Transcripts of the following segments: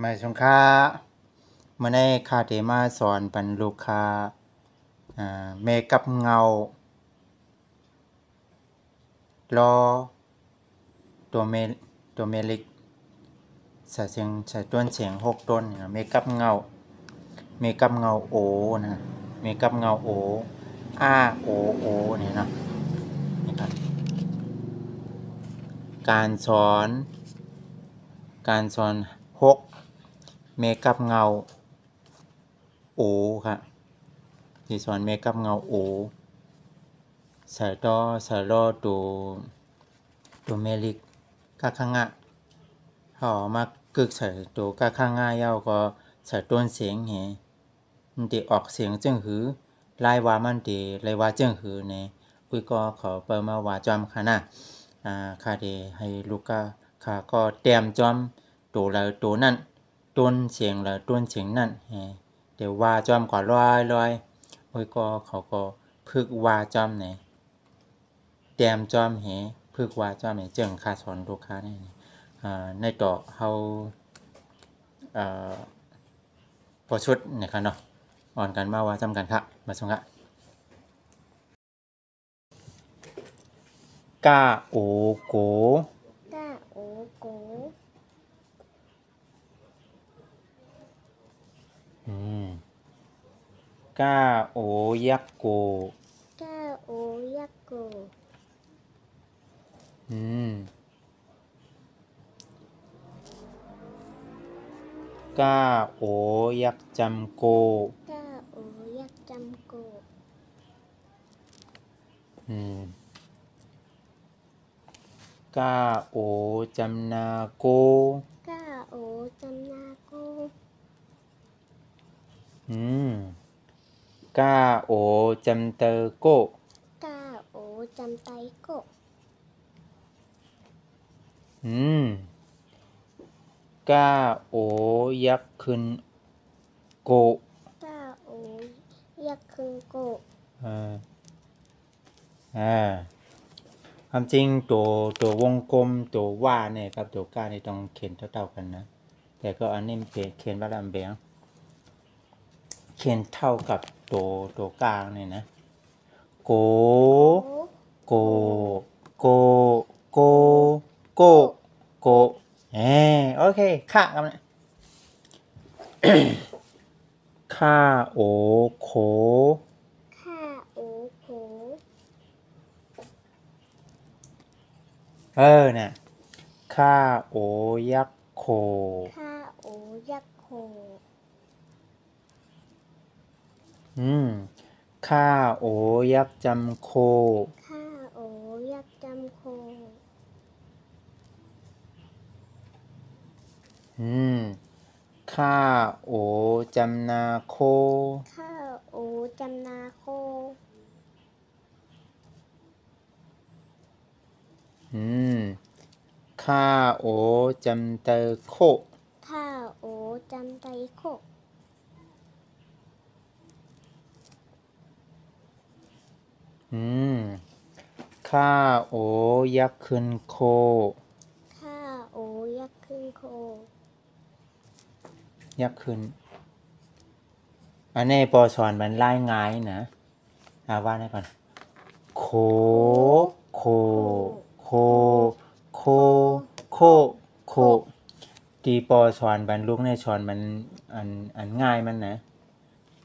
มาสงค้ามาในคาเทมาสอนปันลูกค้าเมกับเงารอตัวเมลิกใส่ต้นเสียง6ต้นเมกับเงาโอนะเมกับเงาโอโอนี่เนาะนี่ครับการสอน6เมกับเงาโอครับที่สอนเมกับเงาโอใส่รอตัวเมลิกกะคังะหอมากึกใส่ตัวกะคังะยาวก็ใส่ต้นเสียงเหมันติออกเสียงจึงหือลายว่ามันติลายว่าจึงหือเนี่ยอุ้ยก็ขอเปิดมาว่าจอมค่ะนะค่าเดให้ลูกก็เตรียมจอมตัวละตัวนั้นต้นเสียงละต้นเสียงนั้นเดี๋ยวว่าจอมก็ลอยอุ้ยก็เขาก็พึกว่าจอมเนี่ยเตรียมจอมพึกว่าจอมเนี่ยจึงค่าสอนลูกค้านี่ในต่อเฮาพอชุดนะครับเนาะอ่อนกันมาว่าจำกันครับมาส่งครับกาโอโกกาโอยักโกกาโอยักจำโกกาโอจำนาโกกาโอจำเตอโกกาโอยักขึ้นโกความจริงตัววงกลมตัวว่าเนี่ยกับตัวก้านี่ต้องเขียนเท่ากันนะแต่ก็อันนี้เขียนว่าลำเบียงเขียนเท่ากับตัวกลางเนี่ยนะโกโกโกโกโกโกโอเคค่ะกันนะค่าโอโคน่ะค่าโอยักโคค่าโอยักจำโคค่าโอจำนาโคค่าโอจำเตอโคค่าโอจำไตโคค่าโอยักขึ้นโคยักขึ้นอันนี้ปอสอนมันไล่ง่ายนะว่าได้ก่อนโคโคโคโคโคโคตีปอสอนบรรลุในสอนมันอันง่ายมันนะ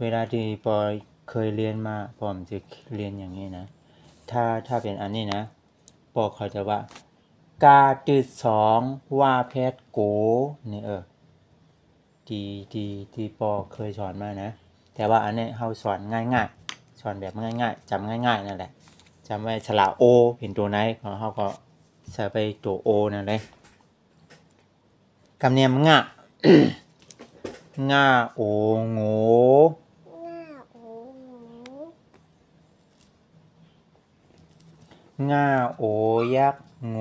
เวลาที่ปอเคยเรียนมาปอมจะเรียนอย่างนี้นะถ้าเป็นอันนี้นะปอเขาจะว่ากาตืด2ว่าแพทโกนี่ที่ปอเคยสอนมานะแต่ว่าอันนี้เฮาสอนง่ายๆสอนแบบง่ายๆจำง่ายๆนั่นแหละจำไว้สระโอเป็นตัวไหนของเฮาก็ใส่ไปตัวโอนั่นเลยคำเนียมง่ะ ง่าโอโงง่าโอยักโง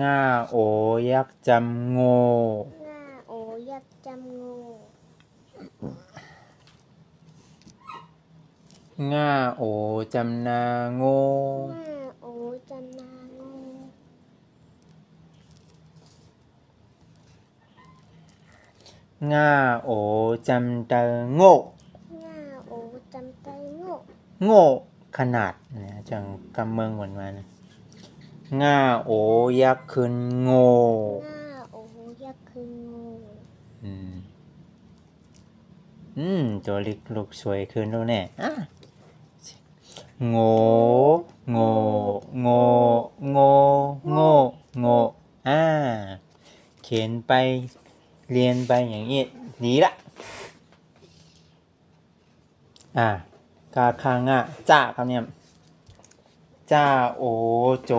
ง่าโอยักจำโงง่าโอจำนาโง ง่าโอจำเตอโง่ ง่าโอจำใจโง่ โง่ขนาดนะจังกำเมืองเหมือนมานะง่าโอยักษ์ขึ้นโง่ ง่าโอยักษ์คืองู อืมตัวเล็กลูกสวยขึ้นแล้วแน่โง่โง่โง่โง่โง่โง่เขียนไปเรียนไปอย่างนี้ดีละกาคางะจ้าครับเนี่ยจ้าโอโจ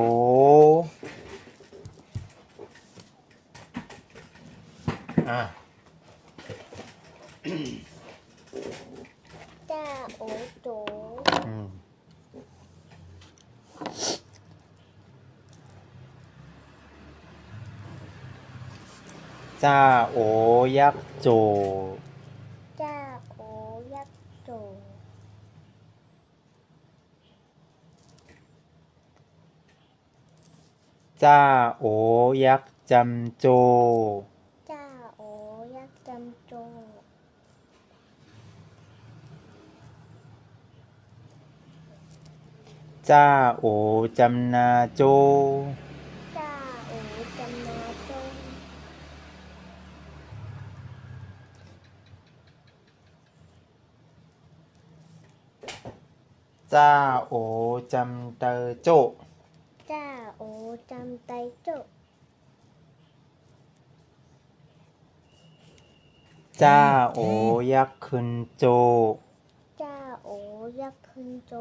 จ้าโอโจจ้าโอยักษ์โจจ้าโอยักษ์โจจ้าโอยักษ์จำโจจ้าโอยักษ์จำโจจ้าโอจำนาโจจ้าโอจำนาโจจ้าโอจำเตอโจจ้าโอจำใจโจ จ้าโอยักษ์ขึ้นโจจ้าโอยักษ์คืนโจ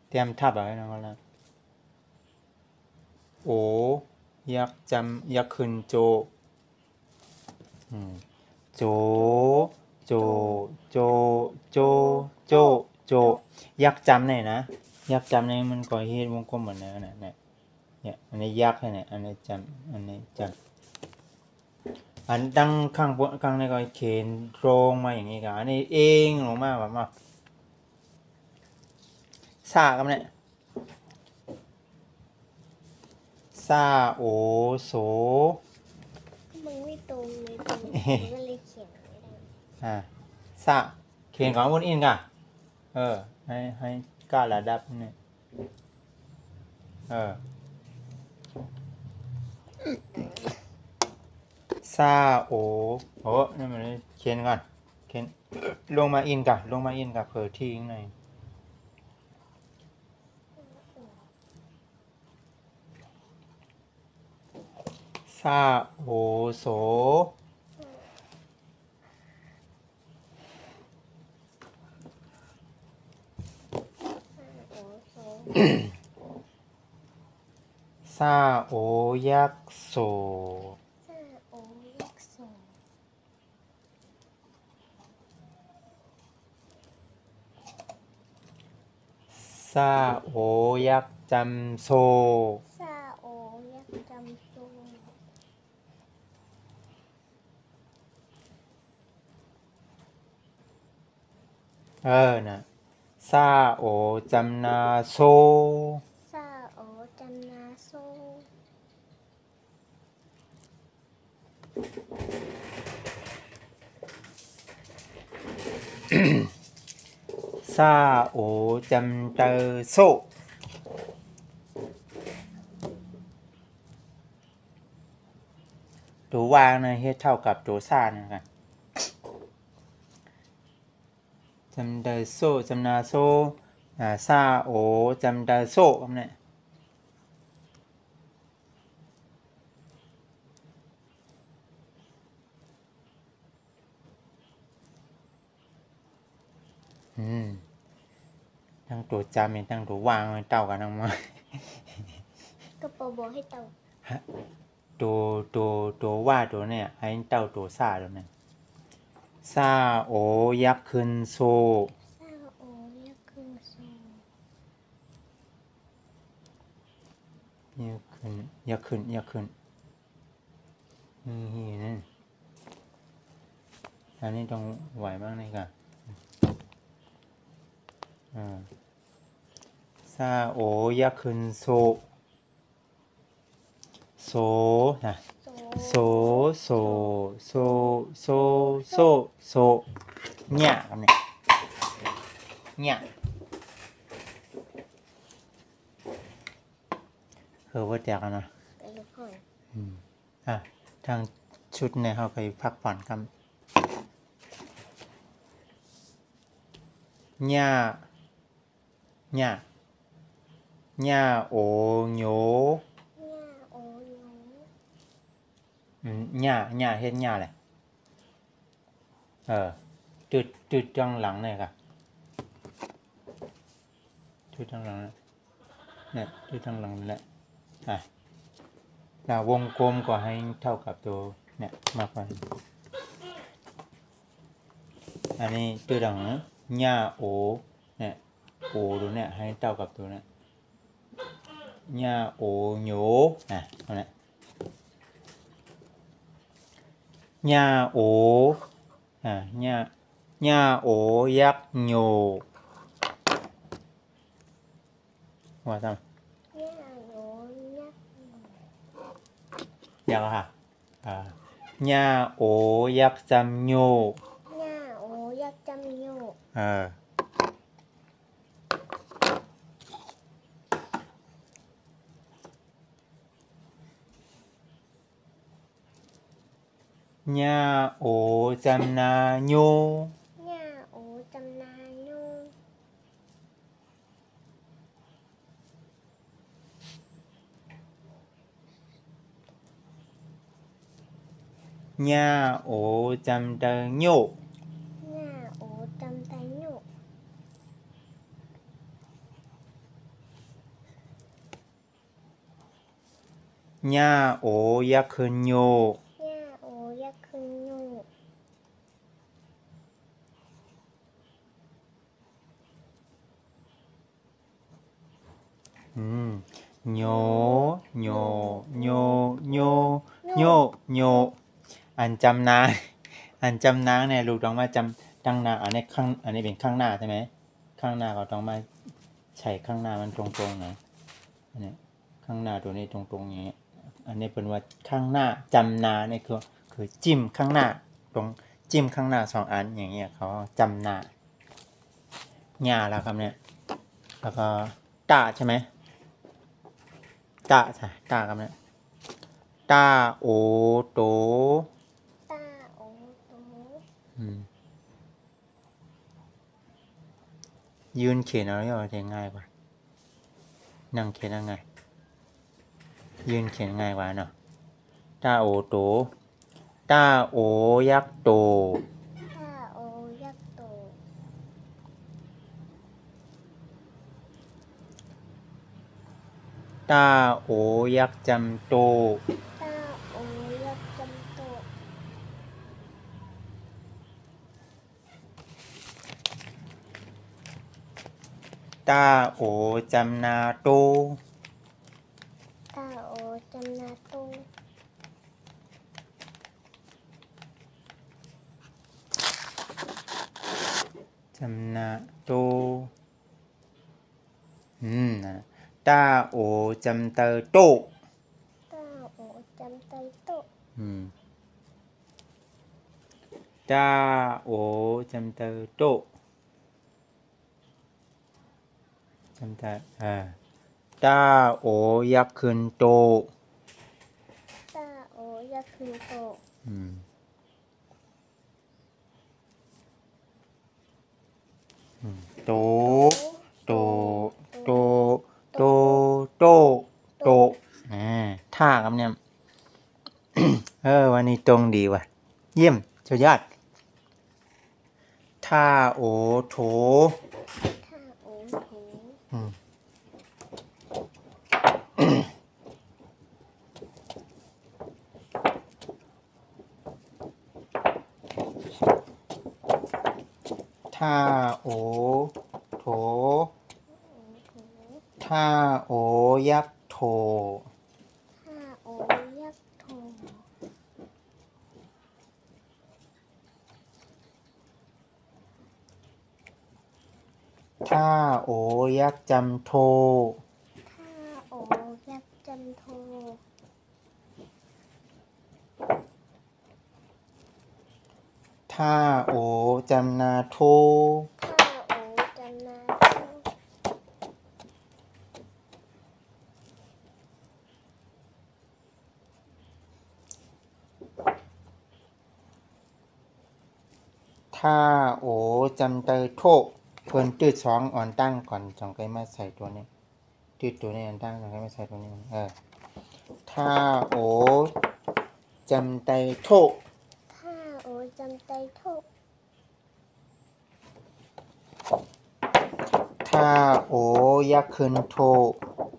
เตรียมทับเอาไว้นะว่าโอยักษ์จำยักษ์ขึ้นโจโจโจโจโจโจโจยักษ์จำเนี่ยนะยักษ์จำเนี่ยมันก่อเหตุวงกลมเหมือนนั้นนะเนี่ยอันนี้ยักษ์เนี่ยอันนี้จำอันนี้จำอันตั้งข้างบนข้างในก็เขียนตรงมาอย่างนี้กันอันนี้เองลงมาแบบว่าซากันเนี่ยซาโอโส มึงไม่ตรงเลยตรงมึงก็เลยเขียนไม่ได้ ซาเขียนของบนอินก่ะให้กล้าระดับเนี่ยซาโอนี่มันเขียนก่อนเขียนลงมาอินก่ะลงมาอินก่ะเผอที่ข้างในซาโอโสโอโซ ซาโอยักษ์โสซาโอยักษ์โซซาโอยักษ์จำโซ ซาโอยักษ์จำโซนะซาโอจำนาโซ ซาโอจำนาโซซาโอจำเตอโซตัววางนะเฮ็ดเท่ากับตัวซาเนี่ยกันจำเตอโซจำนาโซซาโอจำเตอโซครับเนี่ยทั้งตัวจำเองทั้งตัววางเต่ากันทั้งหมด ก็ปอบอกให้เต่า ตัวว่าตัวเนี่ยให้เต่าตัวซาตัวเนี่ยซาโอยักษ์ขึ้นโซซาโอยักษ์คืนโซยักษ์ขึ้นยักษ์ขึ้นยักษ์ขึ้นนี่นั่นอันนี้ต้องไหวบ้างนี่ก่ะซาโอยักษ์ขึ้นโซ โซนะ โซ โซโซโซโซโซโซเนี่ยครับเนี่ยเนี่ยว่าแจกกันนะ ไปทุกคน ทางชุดเนี่ยเขาไปพักผ่อนกันเนี่ยเนี่ยเนี่ยโอโย ย่าโอโย เนี่ยเฮ็ดเนี่ยแหละจุดจังหลังเนี่ยค่ะจุดจังหลังเนี่ยจุดจังหลังนี่แหละวงกลมก็ให้เท่ากับตัวเนี่ยมากกว่าอันนี้จุดหลังเนี่ยโอเนี่ยโอตัวเนี่ยให้เท่ากับตัวเนี่ยเนี่ยโอโยเอาเนี่ยเนี่ยโอเนี่ยโอยักษ์โยว่าทำ ย่าโยยักษ์ ยักษ์ค่ะญาโอยักษ์จำโย ย่าโอยักษ์จำโย ญาโอจำนาโย ย่าโอจำนาโย ญาโอจำเตโย ย่าโอจำไตโย ญาโอยักษ์คืนโย ย่าโอยักษ์คืนโย โยโยโยโยโยโยอันจำนางเนี่ยลูกต้องมาจำตั้งหน้าอันนี้เป็นข้างหน้าใช่ไหมข้างหน้าเขาต้องมาใช้ข้างหน้ามันตรงๆนะอันนี้ข้างหน้าตัวนี้ตรงๆอย่างเงี้ยอันนี้เป็นว่าข้างหน้าจำนาเนี่ยคือจิ้มข้างหน้าตรงจิ้มข้างหน้าสองอันอย่างเงี้ยเขาจำนาหญ้าแล้วครับเนี่ยแล้วก็ตาใช่ไหมตาครับเนี่ยตาโอโต ตาโอโต ยืนเขียนเอาจะง่ายกว่านั่งเขียนยังไงยืนเขียนง่ายกว่าเนาะตาโอโตตาโอยักษ์โต ตาโอยักษ์โต ตาโอยักษ์จำโต ตาโอยักษ์จำโต ตาโอจำนาโต ตาโอจำนาโต จำนาโตตาโอจำเตอโต ตาโอจำไตโต ตาโอจำเตอโตจำตาตาโอยักษ์คืนโต ตาโอยักษ์คืนโต โตโตโตโตโตโตท่าครับเนี่ย วันนี้ตรงดีว่ะเยี่ยมสุดยอดท่าโอโถ ตาโอโถ ท่าโอโถท่าโอยักษ์โถ ตาโอยักษ์โถ ท่าโอยักษ์จำโท ตาโอยักษ์จำโท ท่าโอจำนาโท ถ้าโอจำนาโท ถ้าโอจำเตอโทเพิ่นตืดสองอ่อนตั้งก่อนจงไกมาใส่ตัวนี้ตืดตัวนี้อ่อนตั้งจงไกมาใส่ตัวนี้ถ้าโอจำเตอโท ถ้าโอจำใจโทษ ถ้าโอยักษ์ขึ้นโท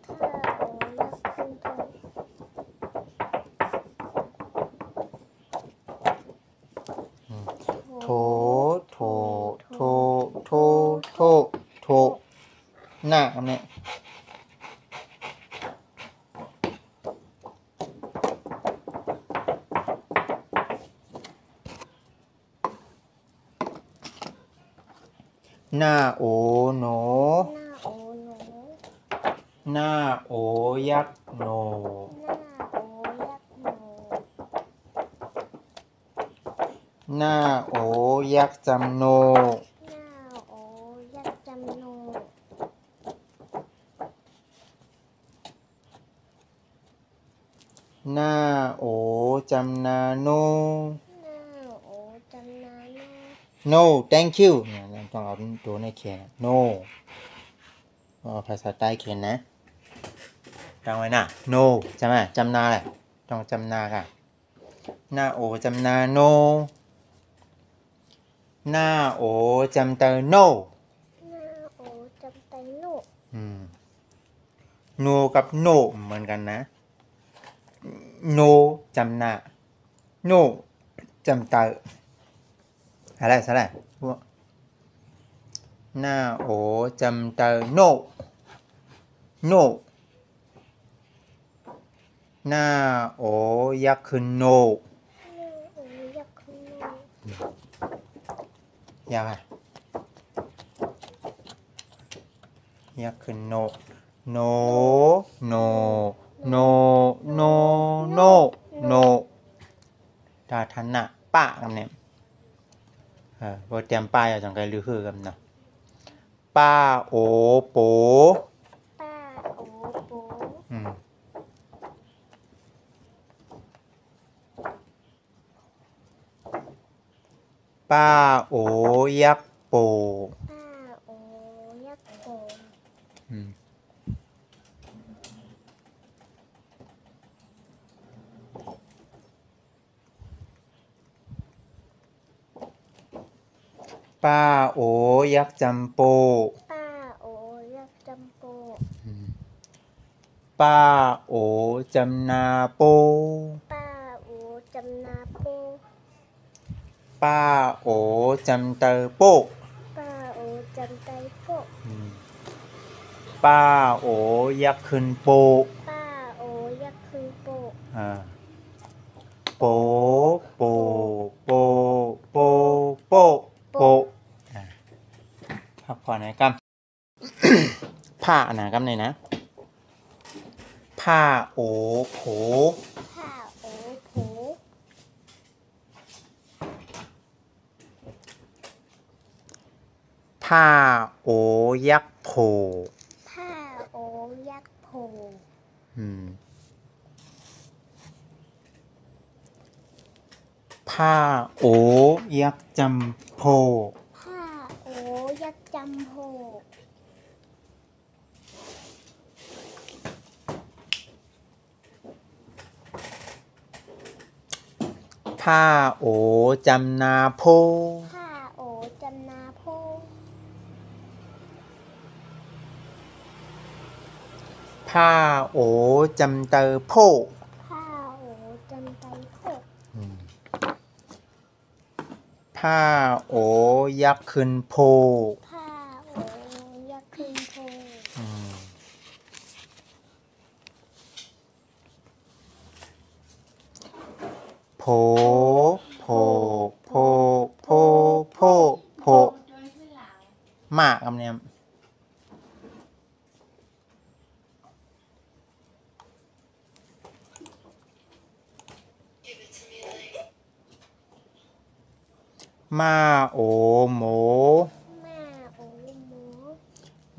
ถ้าโอยักขึ้นโทษ โทโทโทโทโทโทหน้าคำนี้หน้าโอโหน หน้าโอหนูหน้าโอยักษ์โหน หน้าโอยักษ์โนหน้าโอยักษ์จำโน หน้าโอยักษ์จำโน หน้าโอจำนาโน หน้าโอจำนาโน no thank you เนี่ยเราต้องเอาตัวในเขียน no ภาษาใต้เขียนนะจำไว้นะ no ใช่ไหมจำนาแหละต้องจำนาค่ะหน้าโอจำนาโนหน้าโอจำเตอ no หน้าโอจำใจโน no กับ no เหมือนกันนะ no จำนา no จำเตออะไรพวกหน้าโอจำเตอ no no หน้าโอยักษ์ขึ้น no หน้าโอยักษ์ขึ้นโน ยาวยักษ์ขึ้น no no no no no no no ถ้าทันน่ะป้าคำเนี่ยบ่เตรียมป้ายเอาจังไกลือคือกันเนาะป้าโอโป ป้าโอโป ป้าโอยักษ์โป ป้าโอยักษ์โป ป้าโอยักษ์จำโป ป้าโอยักษ์จำโป ป้าโอจำนาโป ป้าโอจำนาโป ป้าโอจำเตอโป ป้าโอจำใจโป ป้าโอยักษ์ขึ้นโป ป้าโอยักษ์ขึ้นโป โปโปโปโปโปโปพักผ่อนหน่อยกัม ผ้าหนากัมเลยนะผ้าโอโผ ผ้าโอโผ ผ้าโอยักษ์โผ ผ้าโอยักษ์โผ ผ้าโอยักษ์จำโพ ผ้าโอยักษ์จำโพ ผ้าโอจำนาโพ ผ้าโอจำนาโพ ผ้าโอจำเตอโพ ผ้าโอจำใจโพ ผ้าโอยักษ์ขึ้นโพ ผ้าโอยักษ์ขึ้นโพ โผโผโผโผโผโผมากคำเนี้ย มาโอโม มาโอหมู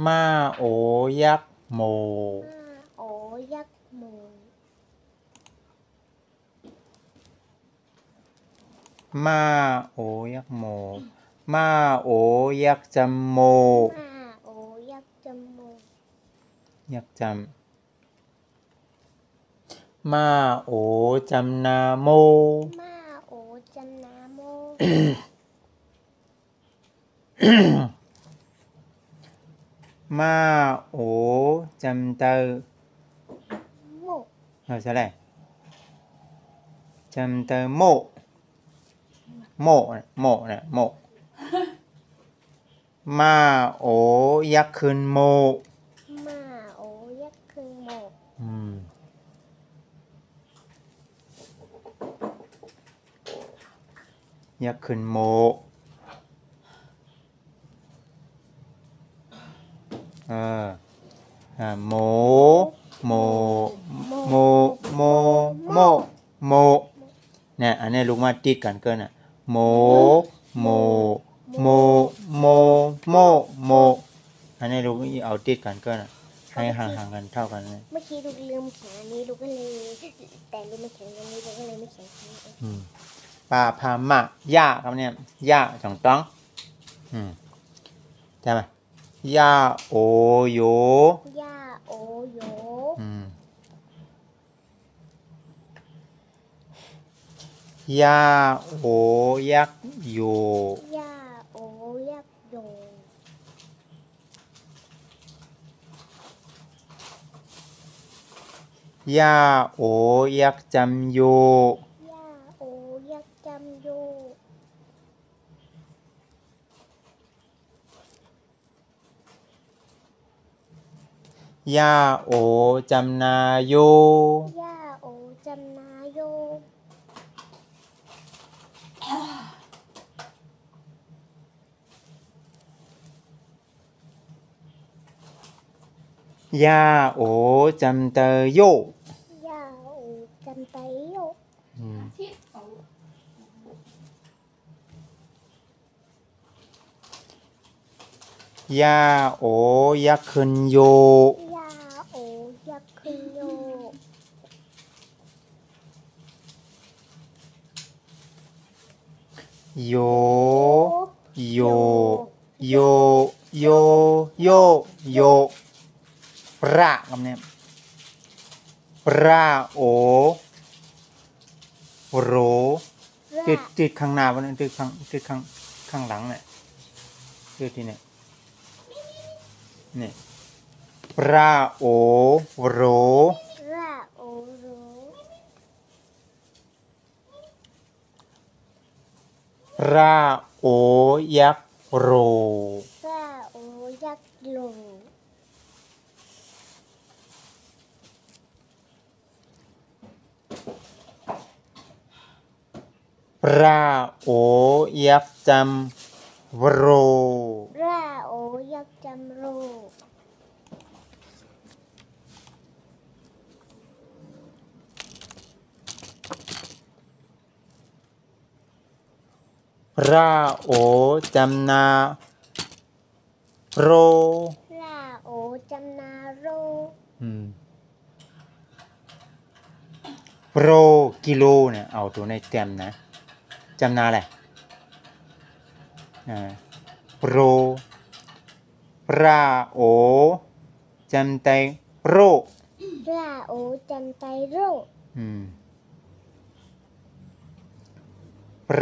มาโอยักษ์โม มาโอยักษ์หมู มาโอยักษ์โม มาโอยักษ์จำโม มาโอยักษ์จมูก ยักษ์จำมาโอจำนาโม มาโอจำนาโม มาโอจำเตอ โม ใช่ไหมจำเตอโมโมเนี่ยโมเนี่ยโมมาโอยักษ์ขึ้นโม มาโอยักษ์คือโม ยักษ์ขึ้นโมโมโมโมโมโมโมเนี่ยอันนี้ลูกมาติดกันเกินอ่ะโมโมโมโมโมโมอันนี้ลูกเอาติดกันเกินอ่ะให้ห่างๆกันเท่ากันเลย เมื่อกี้ลูกลืมเขียนอันนี้ลูกก็เลยแต่ลูกไม่เขียนอันนี้ลูกก็เลยไม่เขียนอันนี้ ปาพามะย่าครับเนี่ยย่าสองต้องใช่ไหมย่าโอโย ย่าโอโย ย่าโอยักษ์โย ย่าโอยักษ์โย ย่าโอยักษ์จำโย ย่าโอยักษ์จำโย ย่าโอจำนาโย ย่าโอจำนาโย ย่าโอจำเตอโย ย่าโอจำไตโย ย่าโอยักษ์ขึ้นโย ย่าโอยักษ์ขึ้นโย โย โย โย โย โย โยประครับเนี่ยประโอโรติดข้างหน้าวันนั้นติดข้างหลังเนี่ยติดที่เนี่ยเนี่ยประโอโร ราโอโร ประโอยักษ์โร ราโอยักษ์โล ประโอยักษ์จำโร ราโอยักษ์จำโร ระโอจำนาโร ราโอจำนาโร โรกิโลเนี่ยเอาตัวในเต็มนะจำนาอะไรโรระโอจำไตโร ราโอจำไตโร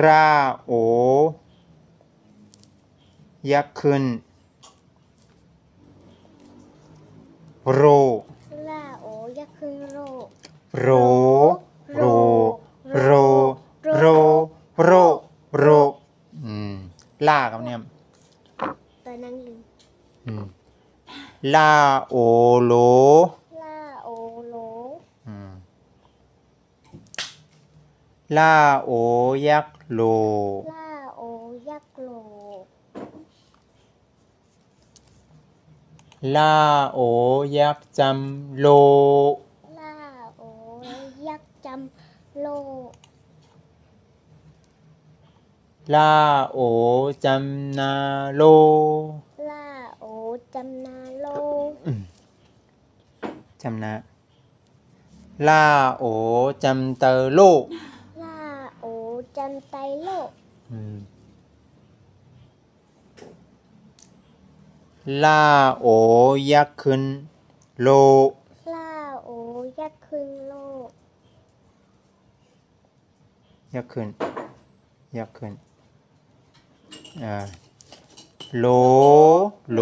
ระโอยักษ์ขึ้นโร ราโอยักษ์ขึ้นโร โร โร โร โร โร โรล่าครับเนี่ย ตอนนั่งลืม ลาโอโล ราโอโล ลาโอยักษ์โล ราโอยักษ์โล ลาโอยักษ์จำโล ราโอยักษ์จำโล ลาโอจำนาโล ล่าโอจำนาโล จำนาลาโอจำเตอโล ล่าโอจำไตโล ลาโอยักษ์ขึ้นโล ล่าโอยักษ์ขึ้นโล ยักษ์ขึ้นยักษ์ขึ้นโลโล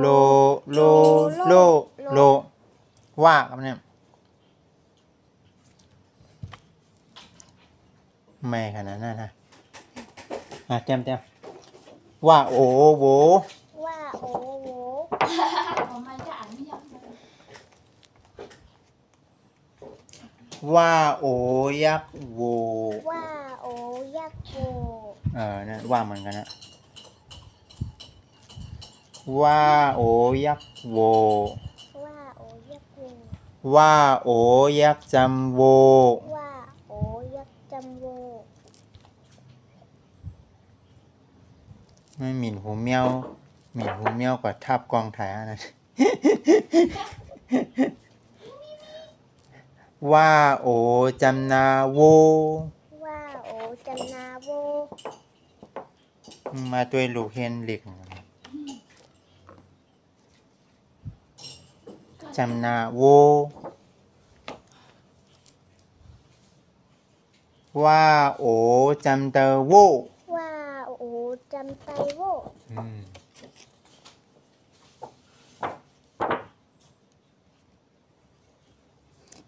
โลโลโลโลว่าครับเนี่ยไม่ขนาดนั้นนะเต็มว่าโอโว ว่าโอโว ว่าโอยักษ์โว ว่าโอยักษ์โว นั่นว่าเหมือนกันนะว่าโอยักษ์โว ว่าโอยักษ์โว ว่าโอยักษ์จำโว ว่าโอยักษ์จำโว ไม่หมิ่นหูเมียวหมิ่นหูเมียวกว่าทับกองถ่ายอันนั้น ว่าโอจำนาโว ว่าโอจำนาโว มาด้วยลูกเฮนเหล็กจำนาโว ว่าโอจำเตอโว ว่าโอจำไตโว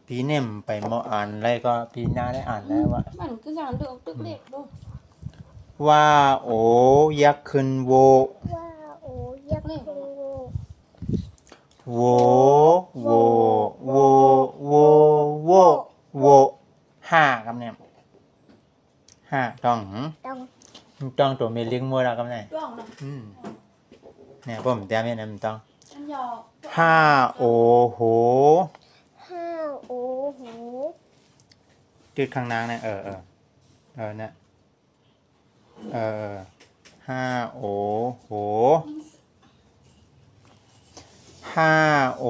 ปีเนี่ยไปมออ่านอะไรก็ปีหน้าได้อ่านแล้วว่า มันก็อย่างเดิมตึกเล็กดู ว่าโอยักษ์ขึ้นโว ว่าโอยักษ์ขึ้นโว โวโวโวโวโวโวห้าครับเนี่ยห้าต้อง ต้อง ต้องตัวมีลิงก์มัวแล้วครับเนี่ย ร่องนะ เนี่ยผมเตรียมเนี่ยนะมันต้อง อันยอ ห้าโอโห ห้าโอโห จุดข้างล่างเนี่ยเนี่ยห้าโอโหห้าโอ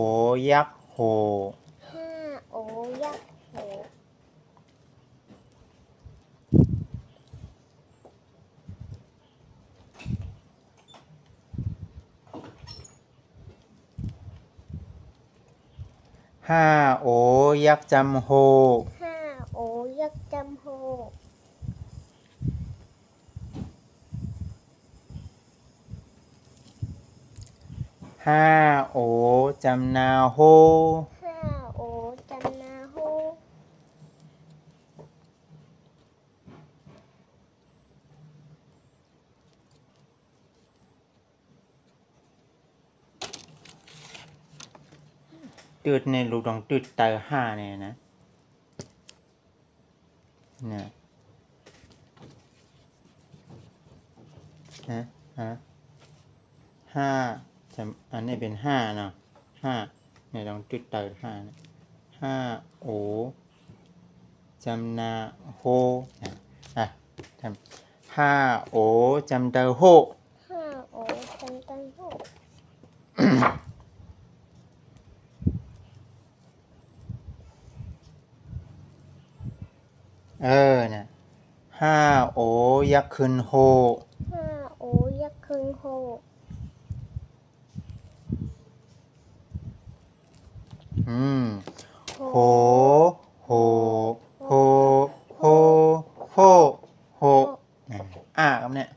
ยักษ์โห ห้าโอยักษ์โห ห้าโอยักษ์จำโฮ ห้าโอยักษ์จำโฮ ห้าโอจำนาโฮ ห้าโอจำนาโฮ ตืดในลูกดองตืดเตอห้าเนี่ยนะเนี่ยห้าจะอันนี้เป็นห้าเนาะห้าเนี่ยลองตืดเตอห้านะห้าโอจำนาโฮทำห้าโอจำเตอโฮ ห้าโอจำตันโฮ เนี่ยห้าโอยักษ์ขึ้นโฮ ห้าโอยักษ์ขึ้นโฮ โหโหโหโหโหโหครับเนี่ย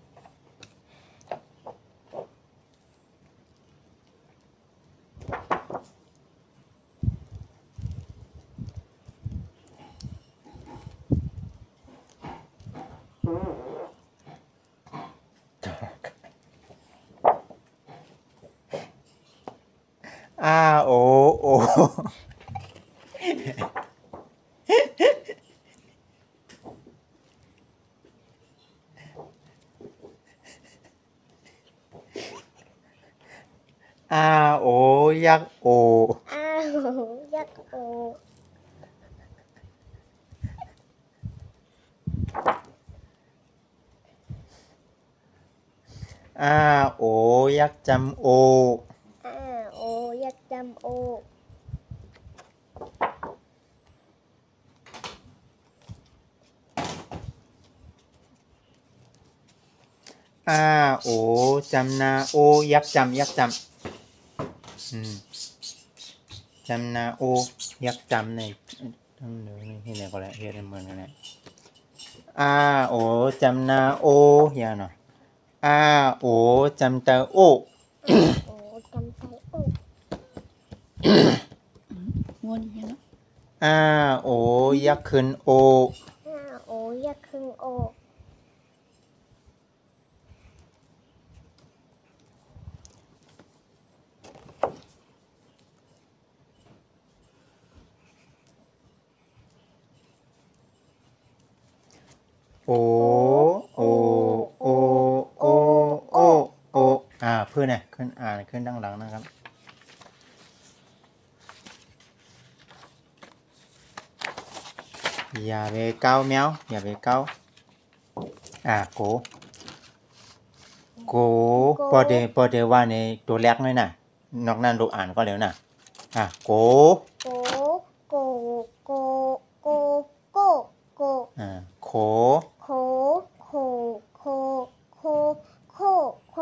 โอโอโอยักษ์โอ อ้าโอยักษ์โอ ห อาโอยักษ์จำโอ อาโอยักษ์จำโออาโอจำนาโอยักษ์จำยักษ์จำจำนาโอยักษ์จำในต้องเดี๋ยวนี่ที่ไหนก็แล้วเฮ็ดเหมือนกันแหละอาโอจำนาโออย่าหน่อยอาโอจำตาโอ โอจำใจโอ วนอย่างเนาะ อาโอยักษ์ขึ้นโอ อาโอยักษ์ครึ่งโอ โอโอโอโอโอโอเพื่อนเนี่ยขึ้นขึ้นดังหลังนะครับอย่าไปเก้าแมวอย่าไปเก้าโกโกพอเดว่าในตัวแรกเลยนะนอกนั้นลูกอ่านก็เร็วนะโก โกโกโกโกโกโก โข โคโคโคโคโคโค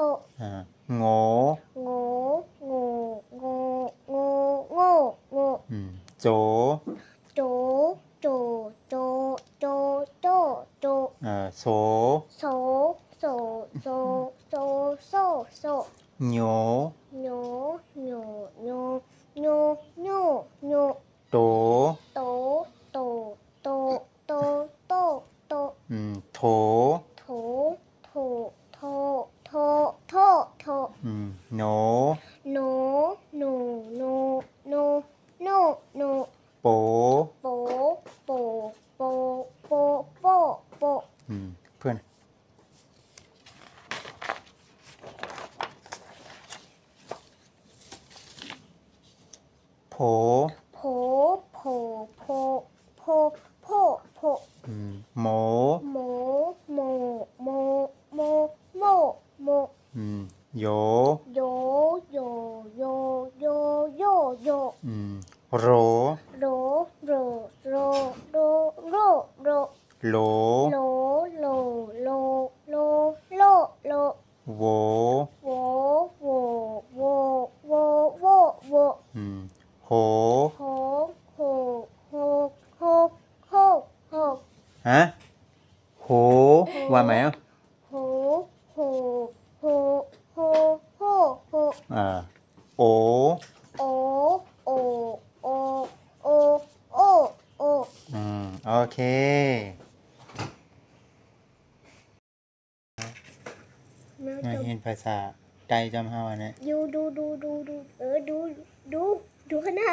โง โงโงโงโงโงโง โจ โจโจโจโจโจโจ โส โสโสโสโสโซโซ โญ โยโยโยโยโยโย โต โตโตโตโตโตโต โถ โถโถโถโถโถโถ โหน โนโนโนโนโนโน โป โปโปโปโปโปโป เพื่อนโผ โผโผโผโผโผโผ โหม โมโมโมโมโมโม โย โยโยโยโยโยโย โร โรโรโรโรโรโร โหล โลโลโลโลโลโล โว โวโวโวโวโวโว โห โหโหโหโหโหโห โหว่าไหมโหโหโหโหโหโห โอ โอโอโอโอโอโอ โอเค แม่ มา จะ เห็นภาษาไทยจำเฮาอันนี้ ดูดูข้างหน้า